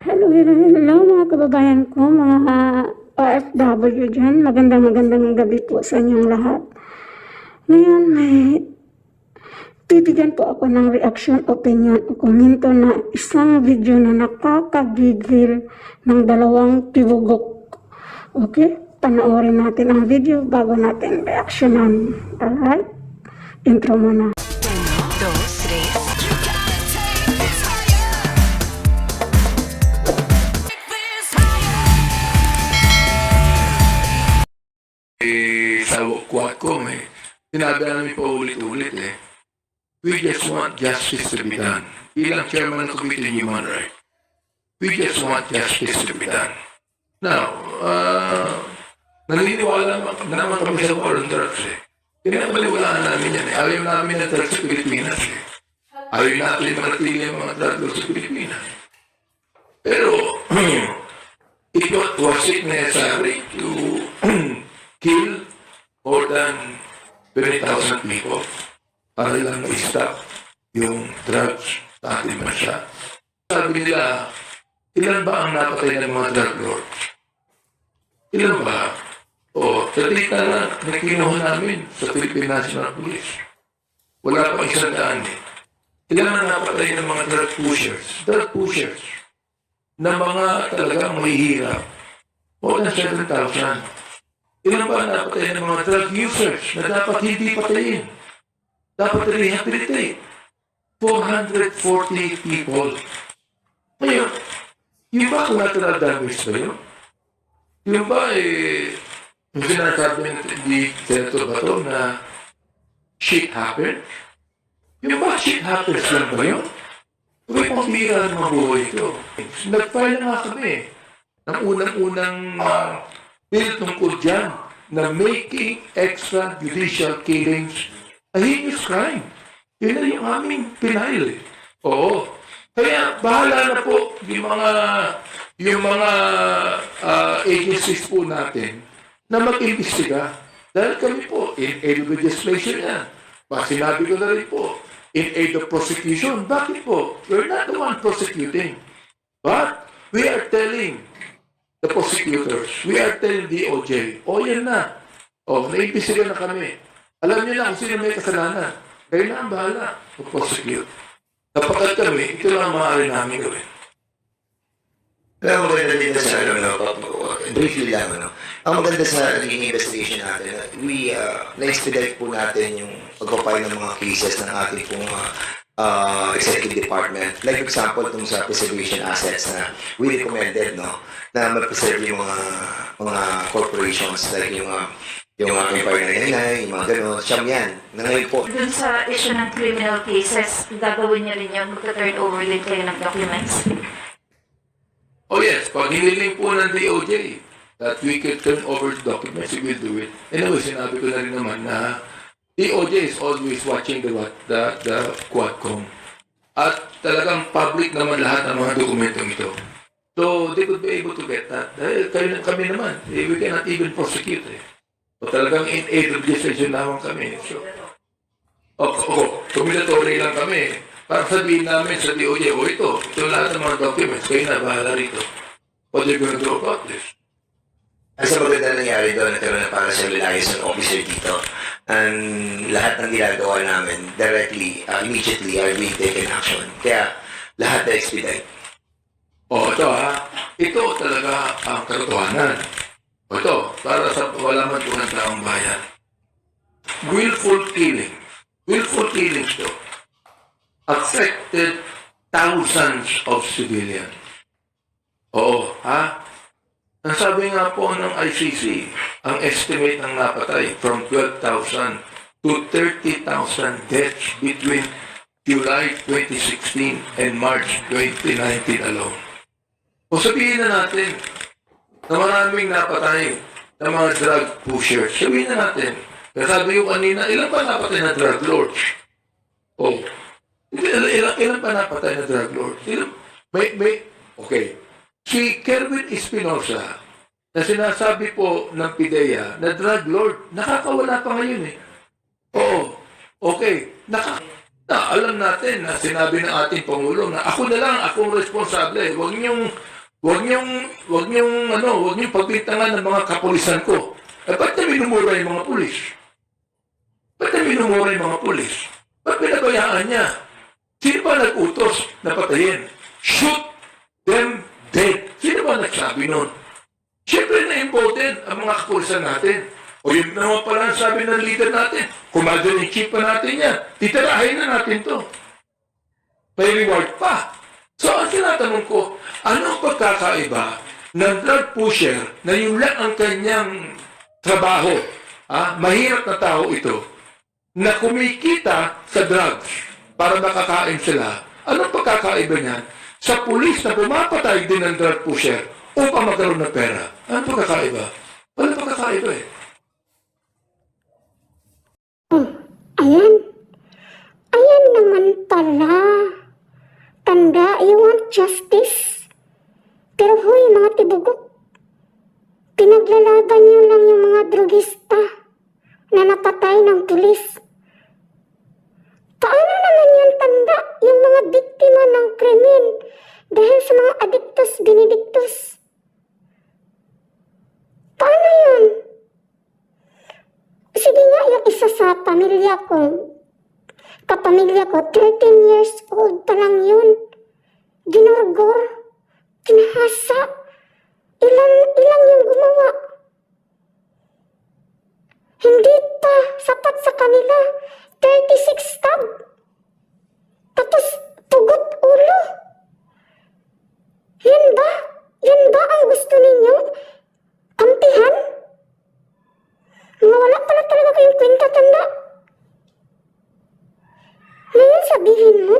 Hello, hello, hello mga kababayan ko, mga OFW dyan. Magandang gabi po sa inyong lahat. Ngayon may bibigyan po ako ng reaction, opinion o komento na isang video na nakakagigil ng dalawang tibugok. Okay? Panoorin natin ang video bago natin reactionan. Alright? Intro muna. Sa Quadcom sinabi namin pa ulit-ulit we just want justice to be done. Bilang chairman ng Committee on Human Rights, we just want justice to be done. Now, naniniwala naman kami sa war on drugs Pinapaliwalaan namin yan Ayaw namin ng drugs sa Pilipinas Ayaw natin manatili ang mga drugs sa Pilipinas. Pero, was it necessary to kill more than 20,000 people para lang ma-stop yung drugs sa ating bansa? Sabi nila, ilan ba ang napatay ng mga drug lords? Ilan ba? Sa data na nakinuha namin sa Philippine National Police, wala pa 100 Ilan ang napatay ng mga drug pushers? Drug pushers na mga talagang mahihirap. More than 7,000. Ilan ba napatay ng mga drug users na dapat hindi patayin? Dapat rehabilitate. 440 people. Ngayon, yung ba collateral damage ba yun? Yung ba yung sinasabi ni Senator Bato na shit happened? Yung ba shit happens lang ba yun? May pambira ng mga buhay ito. Nag-file na nga kami ng unang-unang bill tungkol dyan na making extrajudicial killings a heinous crime. Yun na yung aming pinail. Oo. Kaya bahala na po yung mga agencies po natin na mag-imbestiga. Dahil kami po, in aid of legislation yan. Sinabi ko na rin po, in aid of prosecution. Bakit po? We're not the one prosecuting. But we are telling the prosecutors, we are telling DOJ, yan na. Naimbestiga na kami. Alam niyo na kung sino may kasalanan. Kayo na ang bahala mag-prosecute. Kapagkat kami, ito lang ang maaari namin gawin. Pero maganda din sa briefly lang, ang maganda sa naging investigation natin, na-expedite po natin yung pag-file ng mga cases ng ating pong executive department. Like for example, itong sa preservation assets na we recommended, na mag-preserve yung mga corporations, like yung Empire 99, yung mga gano'n, siyam yan. Na ngayon po. Dun sa issue ng criminal cases, gagawin niyo rin yun, magta-turn over din kayo ng documents. Yes, pag hiniling po ng DOJ that we can turn over the documents, we will do it. Anyway, sinabi ko na rin naman na DOJ is always watching the Quadcom. At talagang public naman lahat ng mga dokumentong ito. So, they could be able to get that. Dahil kami naman, we cannot even prosecute So, talagang in aid of legislation naman kami. So, communatory lang kami. Para sabihin namin sa DOJ, ito lahat ng mga documents, kayo na, bahala rito. What are you going to do about this? Ang sa maganda nangyari doon, nagkaroon na para sa liaison officer dito. And lahat ng ginagawa namin, directly, immediately, are being taken action. Kaya, lahat na expedite. Ito talaga ang katotohanan. Ito, para sa walaman po ng taong bayan. Willful killing. Willful killings to. Affected thousands of civilians. Ang sabi nga po ng ICC, ang estimate ng napatay from 12,000 to 30,000 deaths between July 2016 and March 2019 alone. Sabihin na natin na maraming napatay ng mga drug pushers. Sabihin na natin. Kaya sabi ko kanina, ilan pa napatay na drug lords? Ilan pa napatay na drug lords? Okay. Si Kerwin Espinosa, na sinasabi po ng PIDEA na drug lord, nakakawala pa ngayon Okay. Alam natin na sinabi ng ating Pangulo na ako na lang, akong responsable. Huwag niyong Huwag niyong pagbintangan ng mga kapulisan ko. Ba't na minumura yung mga pulis? Ba't na minumura yung mga pulis? Ba't pinabayaan niya? Sino ba nag-utos na patayin? Shoot them dead. Sino ba nagsabi nun? Siyempre na-important ang mga kapulisan natin. O yun naman pala ang sabi ng leader natin. Commander-in-chief pa natin yan. Titirahin na natin to. May reward pa. So ang tinatanong ko, ano ang pagkakaiba ng drug pusher na yun lang ang kanyang trabaho? Mahirap na tao ito na kumikita sa drugs para makakain sila. Anong pagkakaiba niyan sa pulis na pumapatay din ng drug pusher upang magkaroon ng pera? Anong pagkakaiba? Walang pagkakaiba eh. Ayan. Ayan naman pala. Tanda, you want justice? Pero huy, mga tibugok. Pinaglalaban niyo lang yung mga drugista na napatay ng pulis. Paano naman yan tanda yung mga biktima ng krimen dahil sa mga addictus benedictus? Paano yun? Sige nga, yung isa sa kapamilya ko, 13 years old pa lang yun. Ginurgor, kinahasa, ilang yung gumawa. Hindi pa sapat sa kanila, 36 stab. Tapos, pugot ulo. Yan ba? Yan ba ang gusto ninyo? Kampihan? Wala pala talaga kayong kwenta, tanda. Ngayon sabihin mo,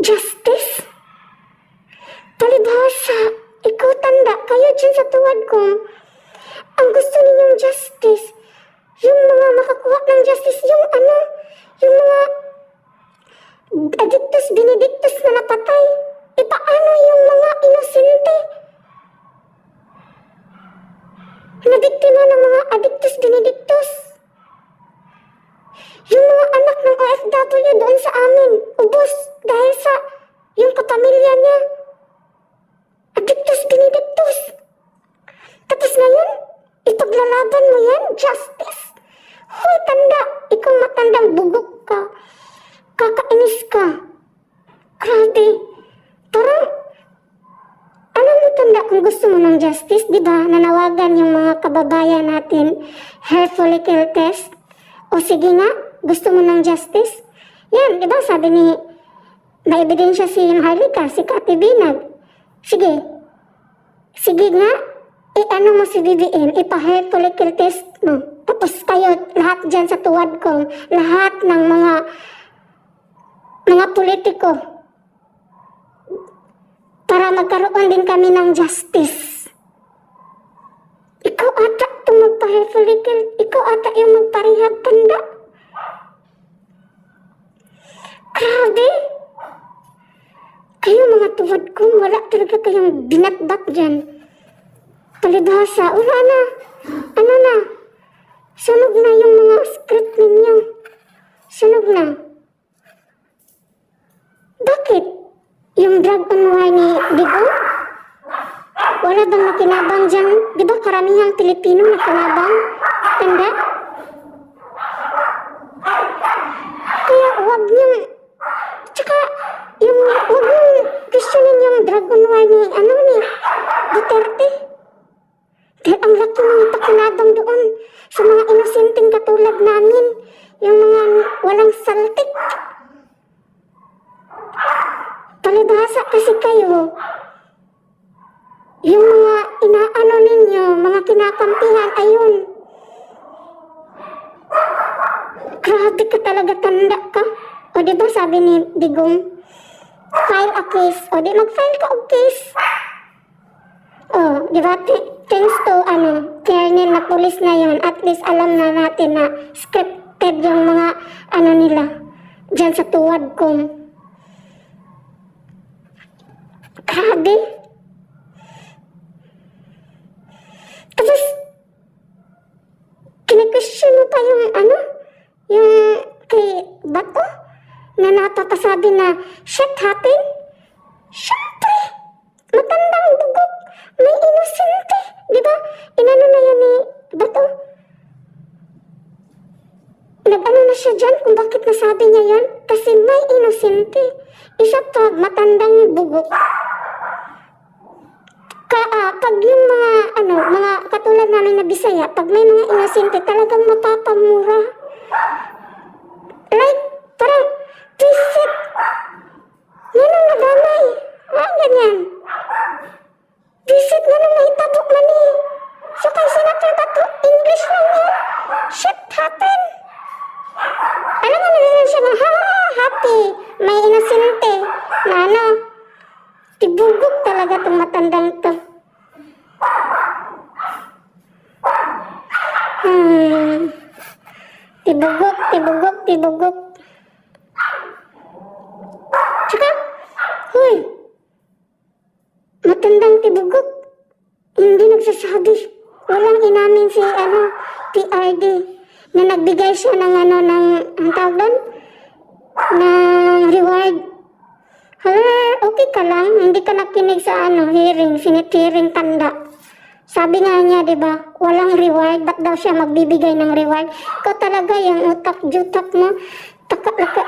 justice? Palibhasa, ikaw tanda, kayo dyan sa tuwad ko. Ang gusto ninyong justice, yung mga makakuha ng justice, yung mga addictus benedictus na napatay. E paano yung mga inosente? Na biktima ng mga addictus benedictus. Yung mga anak ng OFW doon sa amin, ubos dahil sa yung kapamilya niya. Addictus benedictus. Tapos ngayon, ipaglalaban mo yan, justice. Hoy, tanda, ikaw matandang bugok ka. Kakainis ka. Grabe. Parang, alam mo tanda kung gusto mo ng justice, di ba? Nanawagan yung mga kababayan natin, hair follicle test. O sige nga, gusto mo ng justice? Yan, di ba sabi ni, may ebidensya si Harlika, si Kati Binag. Sige nga, ano mo si BBM, ipa-hair follicle test mo. Tapos kayo, lahat dyan sa tuwad ko, lahat ng mga politiko, para magkaroon din kami ng justice. Ikaw ata itong magpa-hair follicle, ikaw ata yung magparehab, tanda. Grabe. Kayo mga tuwad ko, wala talaga kayong binatbat dyan. Palibhasa, wala na. Ano na? Sunog na yung mga script ninyo. Sunog na. Bakit? Yung drug on wine ni Bigo? Wala bang nakinabang dyan? Di ba karamihang Pilipino nakinabang? Tanda? Kaya huwag niyong, tsaka huwag niyong questionin yung drug on wine ni Duterte. Dahil ang laki ng pakinabang doon sa mga inosenteng katulad namin, yung mga walang saltik. Palibhasa kasi kayo, yung mga inaano ninyo, mga kinakampihan, ayun. Grabe ka talaga, tanda ka. O diba sabi ni Digong, file a case. O di mag-file ka og case. O, diba, thanks to, Colonel na pulis na yun, at least alam na natin na scripted yung mga, nila, dyan sa tuwad ko. Grabe. Tapos, kine-question mo pa yung yung kay Bato, na napapasabi na shit happened. Siyempre, bakit nasabi niya yan? Kasi may inosente. Isa pa, matandang bugok. Pag yung mga katulad namin na Bisaya, pag may mga inosente, talagang mapapamura. Like, parang, visit. Yan ang nadamay. Ganyan. Visit nga nang naitabok man eh. So, kay Senator Bato, English lang yun. Shit happened. Alam mo na siya nga, happy. May inosente. Na tibugok talaga itong matandang to. Tibugok. Tsaka, huy, matandang tibugok. Hindi nagsasabi. Walang inamin si, PRD, na nagbigay siya ng, ang tawag doon? Ng reward. Okay ka lang, hindi ka nakinig sa hearing, Senate hearing tanda. Sabi nga niya, di ba, walang reward, ba't daw siya magbibigay ng reward? Ikaw talaga, yung utak-jutak mo, taka-taka.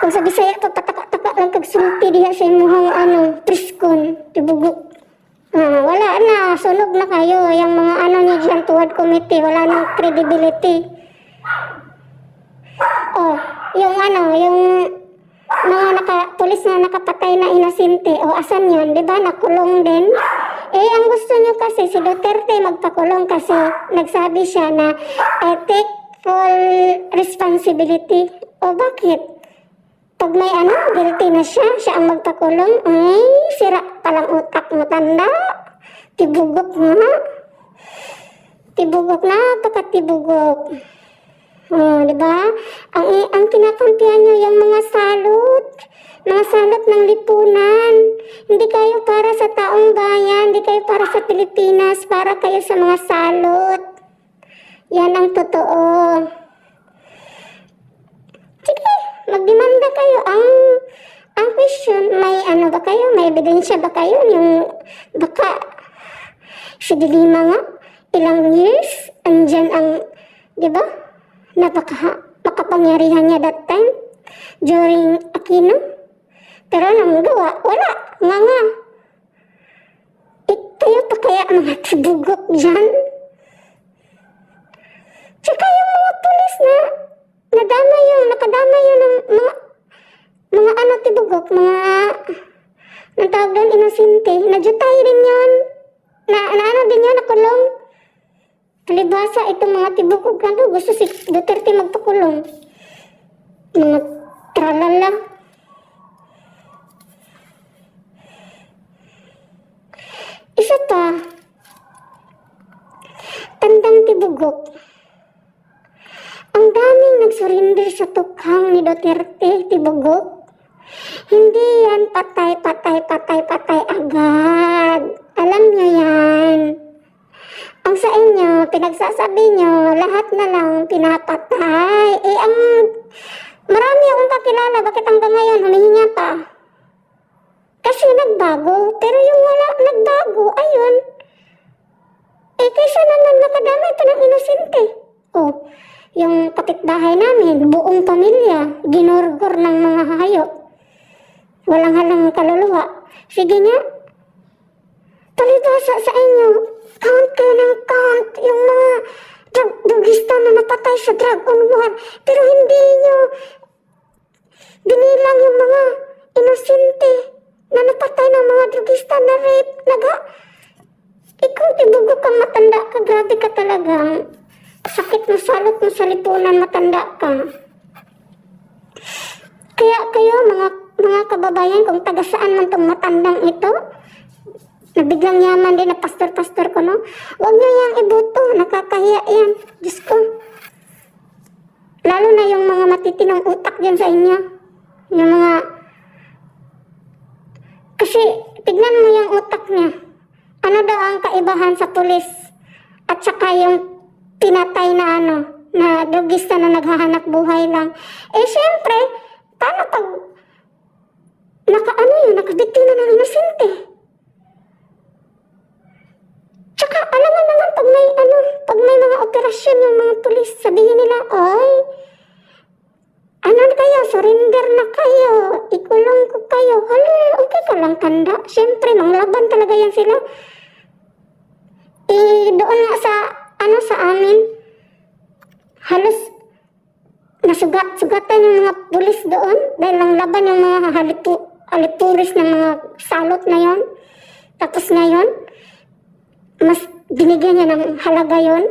Kung sa Bisaya to, pataka-taka lang kagsulti diha sa imuhang priskon, tibugok. Wala na, sunog na kayo, yung mga niya dyan toward committee, wala nang credibility. Yung mga pulis na nakapatay na inosente, asan yun, di ba, nakulong din. Ang gusto nyo kasi, si Duterte magpakulong kasi nagsabi siya na ethical responsibility. Bakit? Pag may guilty na siya ang magpakulong, ay, sira palang utak mo, tanda. Tibugok na, pakatibugok. Di ba? Ang kinakampihan nyo yung mga salot ng lipunan. Hindi kayo para sa taong bayan, hindi kayo para sa Pilipinas, para kayo sa mga salot. Yan ang totoo. Sige, magdemanda kayo. Ang question, may ba kayo? May ebidensya ba kayo? Yung baka si Dilima nga, ilang years, andyan ang, di ba? Makapangyarihan niya that time during Aquino. Pero anong gawa? Wala. Nga. Kayo pa kaya mga tibugok dyan? Tsaka yung mga pulis na nakadama yun ng mga tibugok, ng tawag doon, inosente. Nadyutay din yun. Din yun, nakulong. Palibasa, itong mga tibugok na gusto si Duterte magpakulong. Mga tralala. Isa pa, tandang tibugok. Ang daming nagsurrender sa tukhang ni Duterte, tibugok. Hindi yan patay agad. Alam nyo yan. Ang sa inyo, pinagsasabi nyo, lahat na lang pinapatay. Marami akong kakilala, bakit hanggang ngayon humihinga pa? Kasi nagbago, pero yung wala nagbago, ayun. Kaysa naman nakadamay pa ng inosente. Yung kapitbahay namin, buong pamilya, ginorgor ng mga hayop. Walang halang kaluluwa. Sige nga, palibasa sa inyo, count kayo ng count, yung mga drugista na napatay sa drug on war, pero hindi nyo binilang yung mga inosente na napatay ng mga drugista na rape, ikaw tibugok kang matanda ka, grabe ka talaga. Sakit mo, salot mo sa lipunan, matanda ka. Kaya kayo, mga kababayan, kung taga saan man tong matandang ito, na biglang yaman din na pastor-pastor ko, no? Huwag nyo yang ibuto, nakakahiya yan. Diyos ko. Lalo na yung mga matitinong utak dyan sa inyo. Yung mga... Kasi, tignan mo yung utak niya. Ano daw ang kaibahan sa pulis? At saka yung pinatay na na drugista na naghahanap buhay lang. Siyempre, paano pag nakabiktima ng inosente? Tsaka, alam mo naman, pag may mga operasyon yung mga pulis, sabihin nila, walang tanda. Siyempre, manglaban talaga yan sila. Doon nga sa amin, halos sugatan yung mga pulis doon dahil lang laban yung mga halipuris ng mga salot na yon. Tapos ngayon, mas binigyan niya ng halaga yon.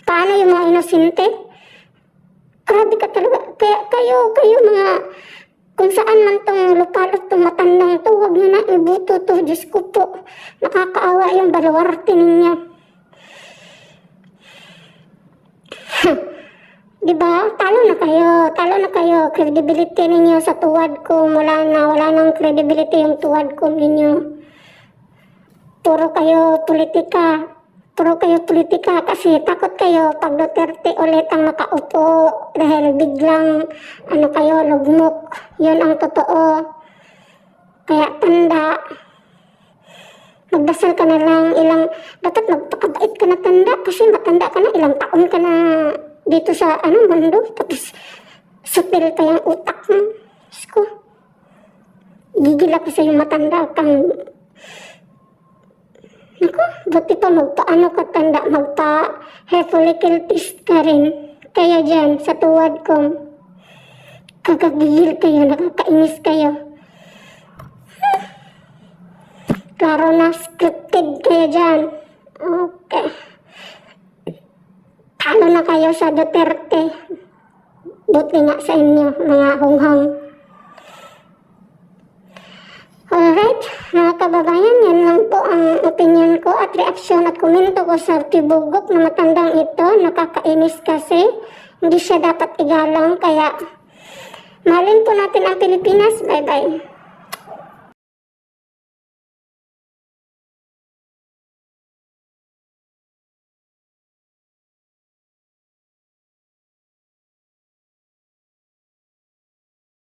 Paano yung mga inosente? Grabe ka talaga. Kaya kayo mga, kung saan man tong lupalot tong matandang to, huwag nyo na ibuto to. Diyos ko po, nakakaawa yung balawarte ninyo. Diba? Talo na kayo. Credibility ninyo sa tuwad ko, wala nang credibility yung tuwad ko ninyo. Puro kayo politika kasi takot kayo pag Duterte ulit ang makaupo dahil biglang lugmok. Yun ang totoo. Kaya tanda, magdasal ka na lang, dapat magpakabait ka na tanda kasi matanda ka na, ilang taon ka na dito sa mundo, tapos sutil pa yung utak mo. Diyos ko, gigil ako sa yung matanda kang. Naku, buti pa magpa-hair follicle test ka rin. Kaya dyan, sa tuwad ko, kagagigil kayo, nakakainis kayo. Klaro na, scripted kayo dyan. Okay. Talo na kayo sa Duterte. Buti nga sa inyo, mga hunghang. Alright, mga kababayan, yan lang po ang opinion ko at reaksyon at komento ko sa tibugok na matandang ito. Nakakainis kasi, hindi siya dapat igalang, kaya mahalin po natin ang Pilipinas. Bye-bye.